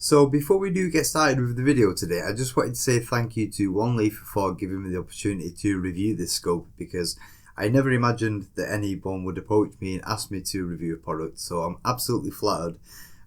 So before we do get started with the video today, I just wanted to say thank you to One Leaf for giving me the opportunity to review this scope, because I never imagined that anyone would approach me and ask me to review a product, so I'm absolutely flattered.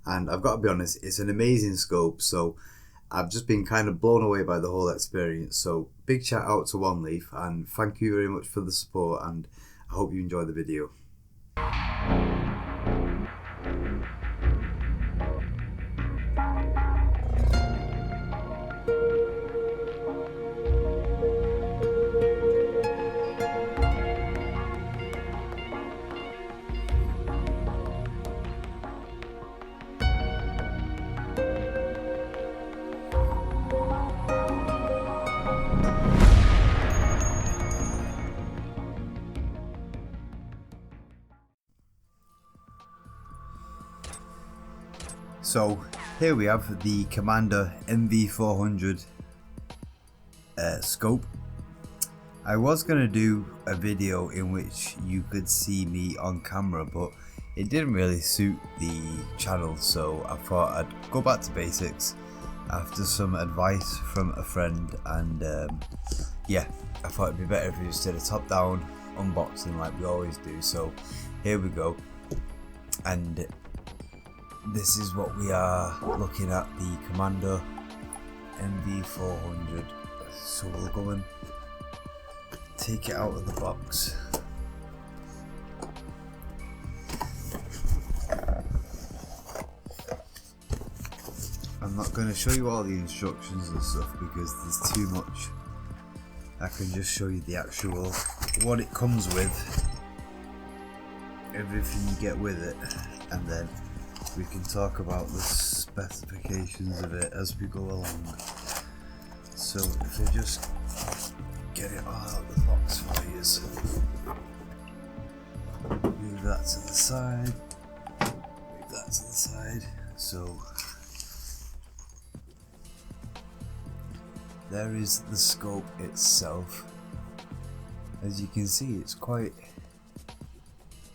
And I've got to be honest, it's an amazing scope, so I've just been kind of blown away by the whole experience. So big shout out to One Leaf, and thank you very much for the support, and I hope you enjoy the video. So here we have the Commander NV400 scope. I was going to do a video in which you could see me on camera, but it didn't really suit the channel, so I thought I'd go back to basics after some advice from a friend, and yeah, I thought it'd be better if we just did a top down unboxing like we always do. So here we go, and this is what we are looking at, the Commander NV400. So we'll go and take it out of the box. I'm not going to show you all the instructions and stuff because there's too much. I can just show you the actual, what it comes with, everything you get with it, and then we can talk about the specifications of it as we go along. So if I just get it all out of the box for you, so move that to the side, move that to the side. So there is the scope itself. As you can see, it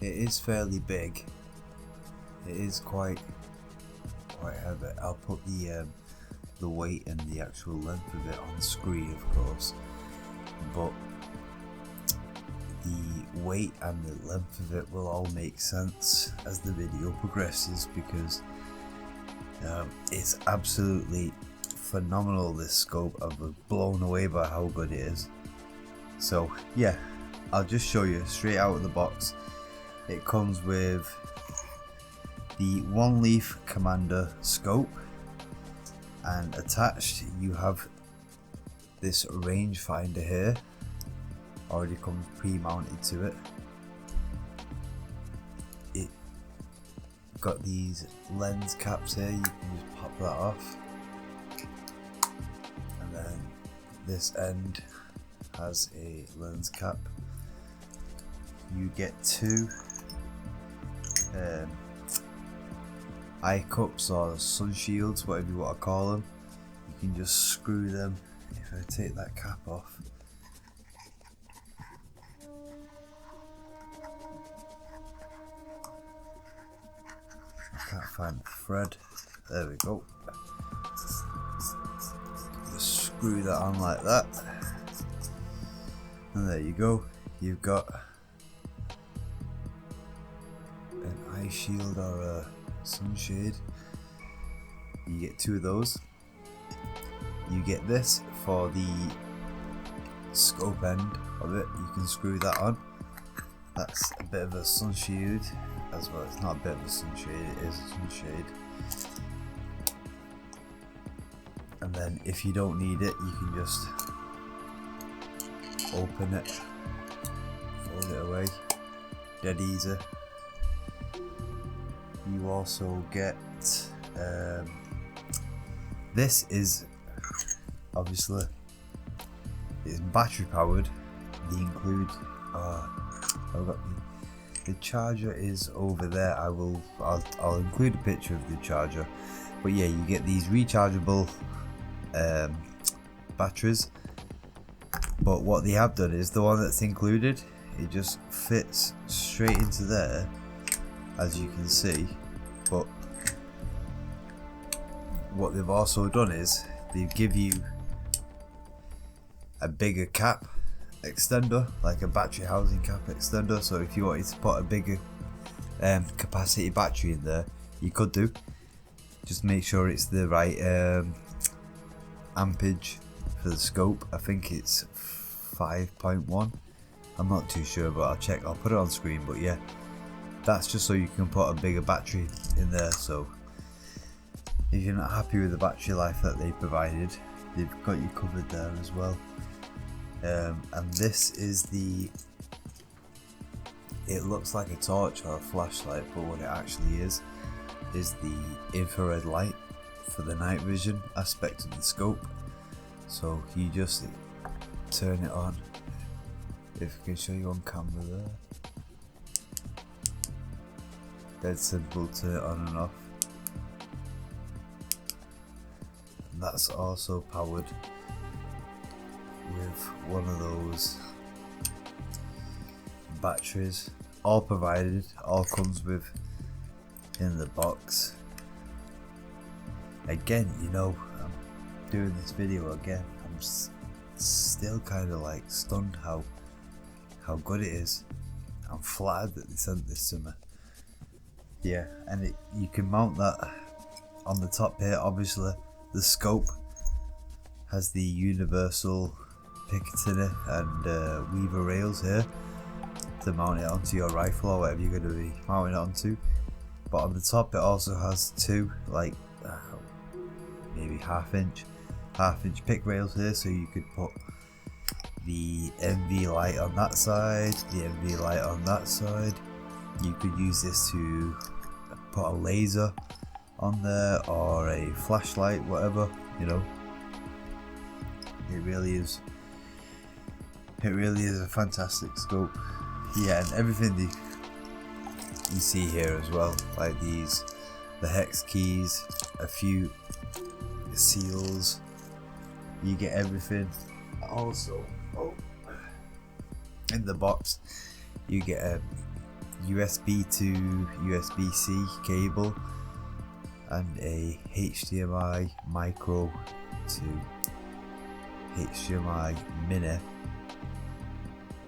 is fairly big. It is quite heavy. I'll put the weight and the actual length of it on screen, of course, but the weight and the length of it will all make sense as the video progresses, because it's absolutely phenomenal, this scope. I was blown away by how good it is. So yeah, I'll just show you straight out of the box. It comes with the One Leaf Commander scope, and attached you have this rangefinder here, already comes pre-mounted to it. It got these lens caps here, you can just pop that off, and then this end has a lens cap. You get two eye cups or sun shields, whatever you want to call them. You can just screw them. If I take that cap off, I can't find the thread. There we go. Just screw that on like that, and there you go. You've got an eye shield or a sunshade. You get two of those. You get this for the scope end of it. You can screw that on. That's a bit of a sunshade as well. It's not a bit of a sunshade, it is a sunshade. And then if you don't need it, you can just open it, fold it away, dead easy. You also get this is obviously, it's battery powered. They include I've got the charger is over there. I'll include a picture of the charger, but yeah, you get these rechargeable batteries. But what they have done is, the one that's included, it just fits straight into there, as you can see. But what they've also done is they give you a bigger cap extender, like a battery housing cap extender. So if you wanted to put a bigger capacity battery in there, you could do. Just make sure it's the right ampage for the scope. I think it's 5.1. I'm not too sure, but I'll check. I'll put it on screen. But yeah, that's just so you can put a bigger battery in there. So if you're not happy with the battery life that they provided, they've got you covered there as well. And this is it looks like a torch or a flashlight, but what it actually is the infrared light for the night vision aspect of the scope. So you just turn it on. If I can show you on camera there, dead simple, turn it on and off. And that's also powered with one of those batteries, all provided, all comes with in the box. Again, you know, I'm doing this video again, I'm still kind of like stunned how good it is. I'm flattered that they sent this to me. Yeah, and you can mount that on the top here. Obviously the scope has the universal Picatinny and Weaver rails here to mount it onto your rifle or whatever you're going to be mounting it onto. But on the top it also has two, like maybe half inch pick rails here, so you could put the NV light on that side, the NV light on that side. You could use this to put a laser on there or a flashlight, whatever, you know. It really is a fantastic scope. Yeah, and everything you see here as well, like the hex keys, a few seals, you get everything. Also, in the box you get a USB to USB-C cable and a HDMI micro to HDMI mini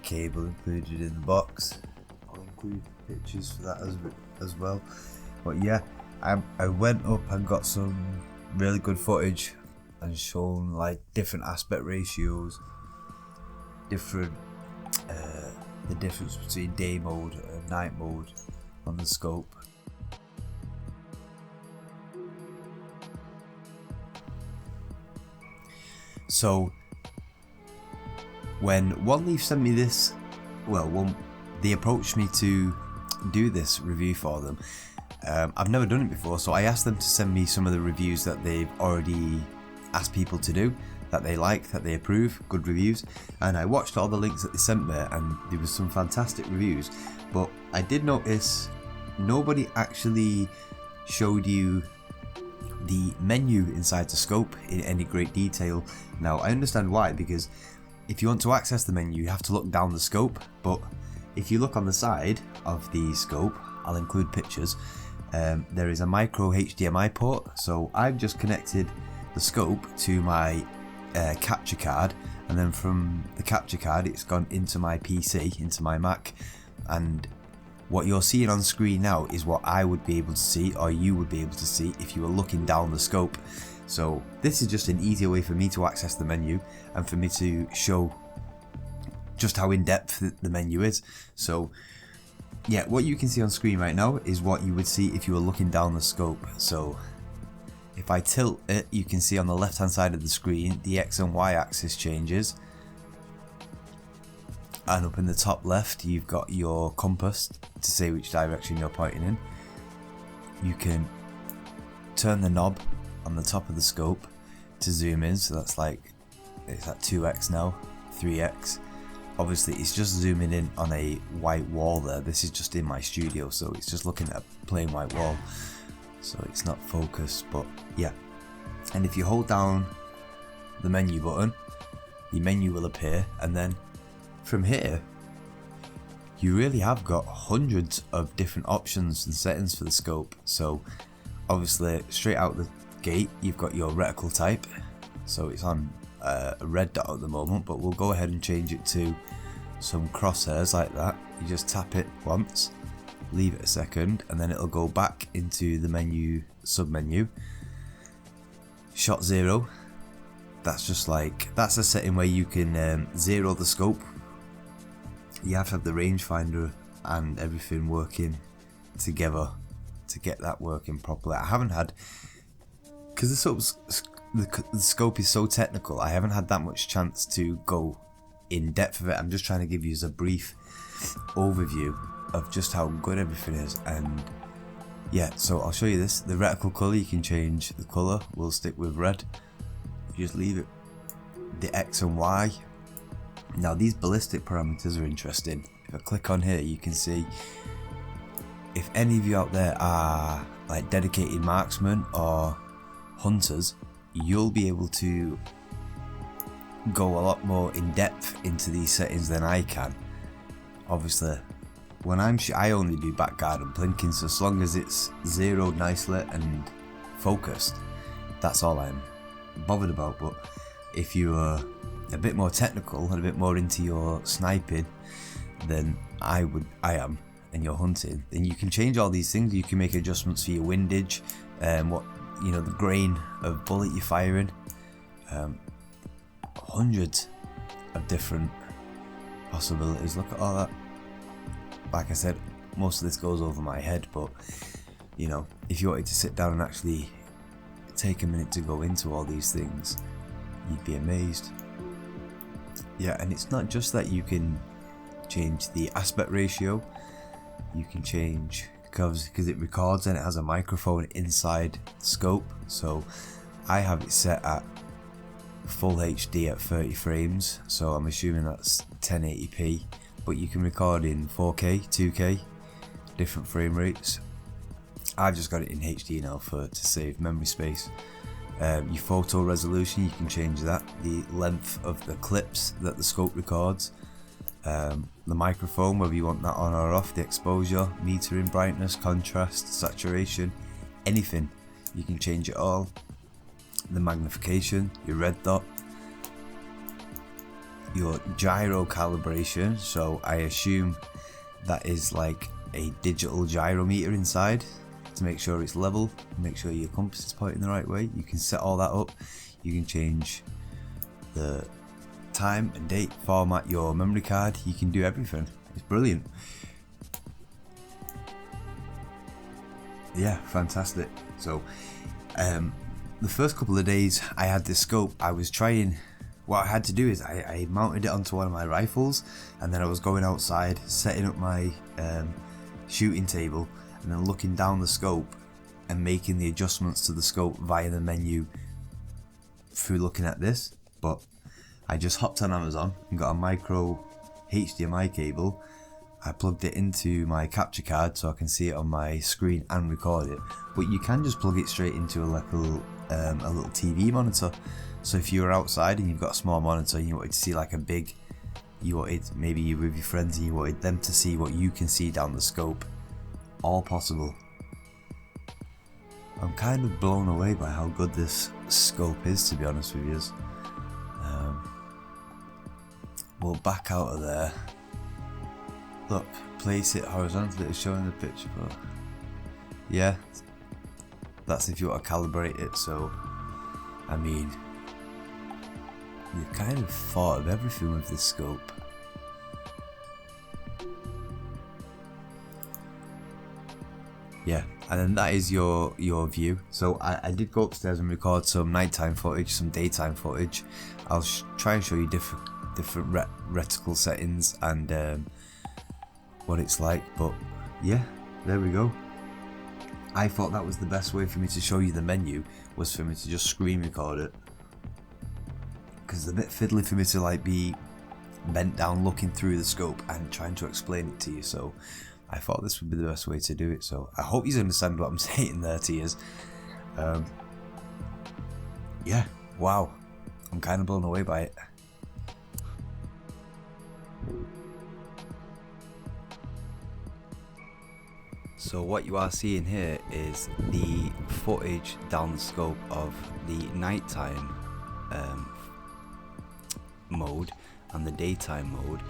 cable included in the box. I'll include pictures for that as well. But yeah, I went up and got some really good footage and shown like different aspect ratios, the difference between day mode and night mode on the scope. So when One Leaf sent me this, they approached me to do this review for them. I've never done it before, so I asked them to send me some of the reviews that they've already asked people to do, that they like, that they approve, good reviews, and I watched all the links that they sent me and there was some fantastic reviews. But I did notice nobody actually showed you the menu inside the scope in any great detail. Now I understand why, because if you want to access the menu you have to look down the scope, but if you look on the side of the scope, I'll include pictures, there is a micro HDMI port. So I've just connected the scope to my capture card, and then from the capture card it's gone into my PC, into my Mac, and what you're seeing on screen now is what I would be able to see, or you would be able to see if you were looking down the scope. So this is just an easier way for me to access the menu and for me to show just how in-depth the menu is. So yeah, what you can see on screen right now is what you would see if you were looking down the scope. So if I tilt it, you can see on the left hand side of the screen the X and Y axis changes, and up in the top left you've got your compass to say which direction you're pointing in. You can turn the knob on the top of the scope to zoom in, so that's like, it's at 2x now, 3x. Obviously it's just zooming in on a white wall there. This is just in my studio, so it's just looking at a plain white wall, so it's not focused. But yeah, and if you hold down the menu button, the menu will appear, and then from here you really have got hundreds of different options and settings for the scope. So obviously straight out the gate, you've got your reticle type, so it's on a red dot at the moment, but we'll go ahead and change it to some crosshairs like that. You just tap it once, leave it a second, and then it'll go back into the menu, sub-menu. Shot 0, that's just like, that's a setting where you can zero the scope. You have to have the rangefinder and everything working together to get that working properly. I haven't had, because the scope is so technical, I haven't had that much chance to go in depth of it. I'm just trying to give you a brief overview of just how good everything is. And yeah, so I'll show you this. The reticle colour, you can change the colour. We'll stick with red. You just leave it. The X and Y. Now these ballistic parameters are interesting. If I click on here, you can see if any of you out there are like dedicated marksmen or hunters, you'll be able to go a lot more in depth into these settings than I can. Obviously, when I only do back guard and plinking, so as long as it's zeroed nicely and focused, that's all I'm bothered about. But if you are a bit more technical and a bit more into your sniping than I am, and your hunting, then you can change all these things. You can make adjustments for your windage, what, you know, the grain of bullet you're firing, hundreds of different possibilities. Look at all that. Like I said, most of this goes over my head, but you know, if you wanted to sit down and actually take a minute to go into all these things, you'd be amazed. Yeah, and it's not just that. You can change the aspect ratio, you can change, because it records and it has a microphone inside the scope, so I have it set at full HD at 30 frames, so I'm assuming that's 1080p, but you can record in 4K, 2K, different frame rates. I've just got it in HD now to save memory space. Your photo resolution, you can change that, the length of the clips that the scope records, the microphone, whether you want that on or off, the exposure, metering, brightness, contrast, saturation, anything, you can change it all. The magnification, your red dot, your gyro calibration, so I assume that is like a digital gyrometer inside to make sure it's level, make sure your compass is pointing the right way. You can set all that up. You can change the time and date, format your memory card, you can do everything. It's brilliant. Yeah, fantastic. So the first couple of days I had this scope, I was trying, what I had to do is I mounted it onto one of my rifles, and then I was going outside, setting up my shooting table, and then looking down the scope and making the adjustments to the scope via the menu through looking at this. But I just hopped on Amazon and got a micro HDMI cable. I plugged it into my capture card so I can see it on my screen and record it. But you can just plug it straight into a little TV monitor. So if you're outside and you've got a small monitor and you wanted to see like a big, maybe you're with your friends and you wanted them to see what you can see down the scope, all possible. I'm kind of blown away by how good this scope is, to be honest with you. We'll back out of there. Look, place it horizontally, it's showing the picture, but yeah, that's if you want to calibrate it. So I mean, you've kind of thought of everything with this scope. Yeah, and then that is your view. So I did go upstairs and record some nighttime footage, some daytime footage. I'll try and show you different reticle settings and what it's like. But yeah, there we go. I thought that was the best way for me to show you the menu, was for me to just screen record it, because it's a bit fiddly for me to like be bent down looking through the scope and trying to explain it to you. So I thought this would be the best way to do it. So I hope you understand what I'm saying there to you. Yeah, wow, I'm kind of blown away by it. So what you are seeing here is the footage down the scope of the nighttime mode and the daytime mode.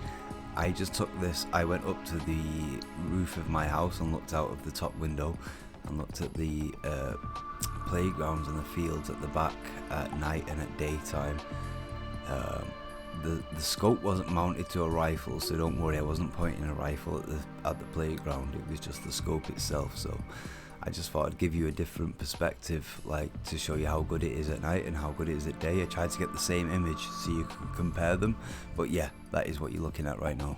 I just took this, I went up to the roof of my house and looked out of the top window and looked at the playgrounds and the fields at the back at night and at daytime. The scope wasn't mounted to a rifle, so don't worry, I wasn't pointing a rifle at the playground, it was just the scope itself. So I just thought I'd give you a different perspective, like to show you how good it is at night and how good it is at day. I tried to get the same image so you can compare them, but yeah, that is what you're looking at right now.